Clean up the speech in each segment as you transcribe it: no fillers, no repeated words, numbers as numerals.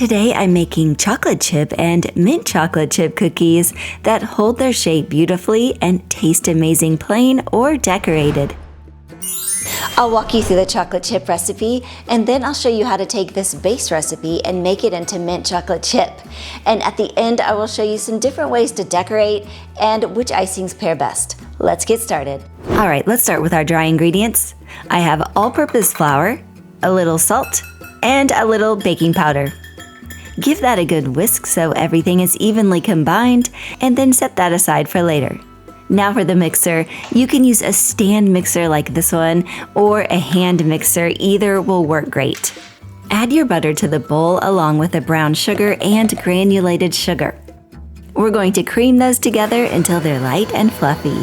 Today I'm making chocolate chip and mint chocolate chip cookies that hold their shape beautifully and taste amazing plain or decorated. I'll walk you through the chocolate chip recipe, and then I'll show you how to take this base recipe and make it into mint chocolate chip. And at the end, I will show you some different ways to decorate and which icings pair best. Let's get started. All right, let's start with our dry ingredients. I have all-purpose flour, a little salt, and a little baking powder. Give that a good whisk so everything is evenly combined, and then set that aside for later. Now for the mixer, you can use a stand mixer like this one or a hand mixer, either will work great. Add your butter to the bowl along with the brown sugar and granulated sugar. We're going to cream those together until they're light and fluffy.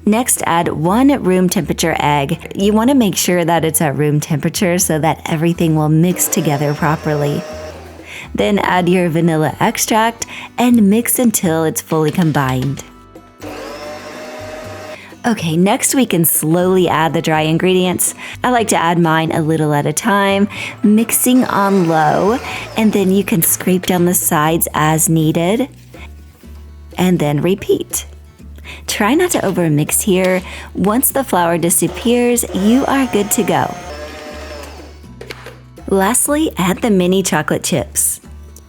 Next, add 1 room temperature egg. You want to make sure that it's at room temperature so that everything will mix together properly. Then add your vanilla extract and mix until it's fully combined. Okay, next we can slowly add the dry ingredients. I like to add mine a little at a time, mixing on low, and then you can scrape down the sides as needed, and then repeat. Try not to overmix here. Once the flour disappears, you are good to go. Lastly, add the mini chocolate chips.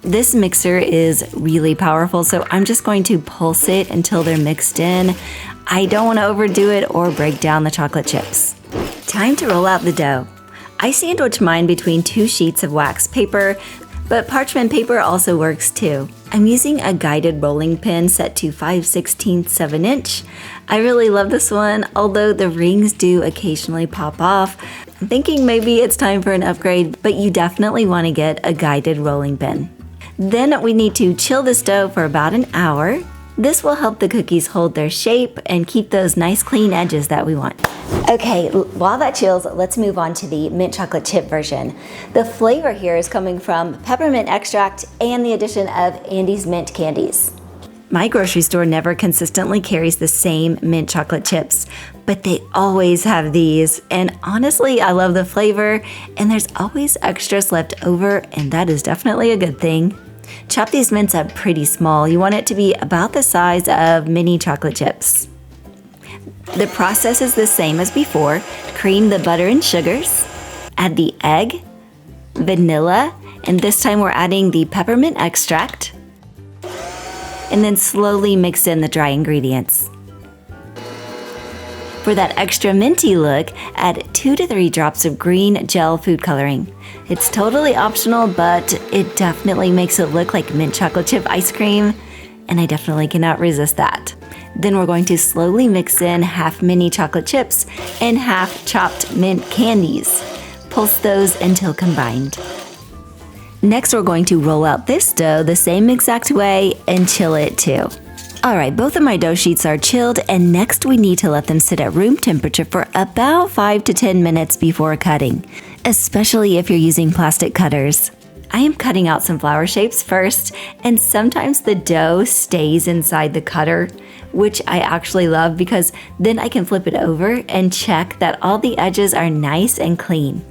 This mixer is really powerful, so I'm just going to pulse it until they're mixed in. I don't want to overdo it or break down the chocolate chips. Time to roll out the dough. I sandwich mine between 2 sheets of wax paper, but parchment paper also works too. I'm using a guided rolling pin set to 5/16 of an inch. I really love this one, although the rings do occasionally pop off. I'm thinking maybe it's time for an upgrade, but you definitely want to get a guided rolling pin. Then we need to chill this dough for about an hour. This will help the cookies hold their shape and keep those nice clean edges that we want. Okay, while that chills, let's move on to the mint chocolate chip version. The flavor here is coming from peppermint extract and the addition of Andes mint candies. My grocery store never consistently carries the same mint chocolate chips, but they always have these. And honestly, I love the flavor, and there's always extras left over, and that is definitely a good thing. Chop these mints up pretty small. You want it to be about the size of mini chocolate chips. The process is the same as before. Cream the butter and sugars, add the egg, vanilla, and this time we're adding the peppermint extract, and then slowly mix in the dry ingredients. For that extra minty look, add 2 to 3 drops of green gel food coloring. It's totally optional, but it definitely makes it look like mint chocolate chip ice cream, and I definitely cannot resist that. Then we're going to slowly mix in half mini chocolate chips and half chopped mint candies. Pulse those until combined. Next, we're going to roll out this dough the same exact way and chill it too. Alright, both of my dough sheets are chilled, and next we need to let them sit at room temperature for about 5 to 10 minutes before cutting, especially if you're using plastic cutters. I am cutting out some flower shapes first, and sometimes the dough stays inside the cutter, which I actually love because then I can flip it over and check that all the edges are nice and clean.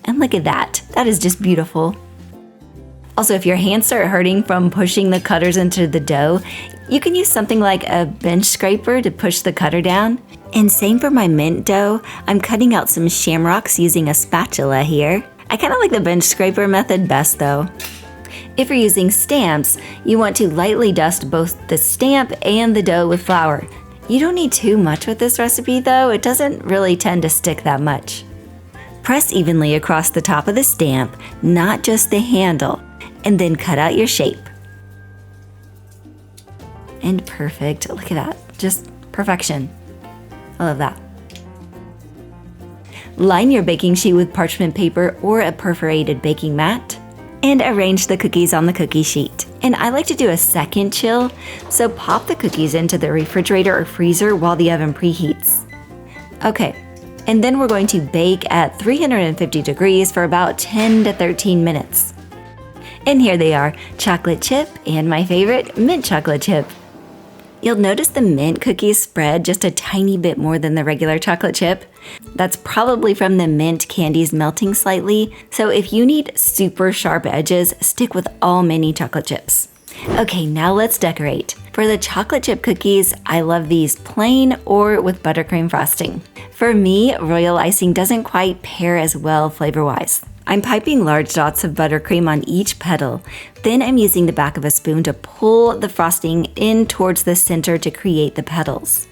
And look at that, that is just beautiful. Also, if your hands start hurting from pushing the cutters into the dough, you can use something like a bench scraper to push the cutter down. And same for my mint dough, I'm cutting out some shamrocks using a spatula here. I kind of like the bench scraper method best though. If you're using stamps, you want to lightly dust both the stamp and the dough with flour. You don't need too much with this recipe though, it doesn't really tend to stick that much. Press evenly across the top of the stamp, not just the handle, and then cut out your shape. And perfect, look at that, just perfection. I love that. Line your baking sheet with parchment paper or a perforated baking mat, and arrange the cookies on the cookie sheet. And I like to do a second chill, so pop the cookies into the refrigerator or freezer while the oven preheats. Okay, and then we're going to bake at 350 degrees for about 10 to 13 minutes. And here they are, chocolate chip and my favorite, mint chocolate chip. You'll notice the mint cookies spread just a tiny bit more than the regular chocolate chip. That's probably from the mint candies melting slightly, so if you need super sharp edges, stick with all mini chocolate chips. Okay, now let's decorate. For the chocolate chip cookies, I love these plain or with buttercream frosting. For me, royal icing doesn't quite pair as well flavor-wise. I'm piping large dots of buttercream on each petal. Then I'm using the back of a spoon to pull the frosting in towards the center to create the petals.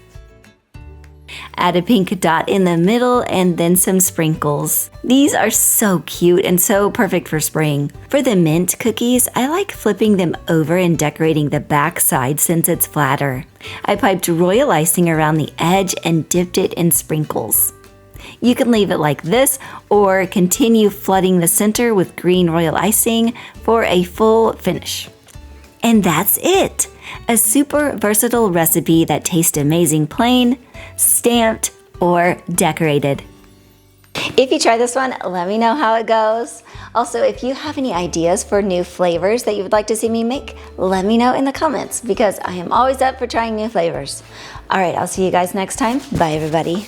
Add a pink dot in the middle and then some sprinkles. These are so cute and so perfect for spring. For the mint cookies, I like flipping them over and decorating the back side since it's flatter. I piped royal icing around the edge and dipped it in sprinkles. You can leave it like this or continue flooding the center with green royal icing for a full finish. And that's it! A super versatile recipe that tastes amazing plain, stamped, or decorated. If you try this one, let me know how it goes. Also, if you have any ideas for new flavors that you would like to see me make, let me know in the comments because I am always up for trying new flavors. All right, I'll see you guys next time. Bye, everybody.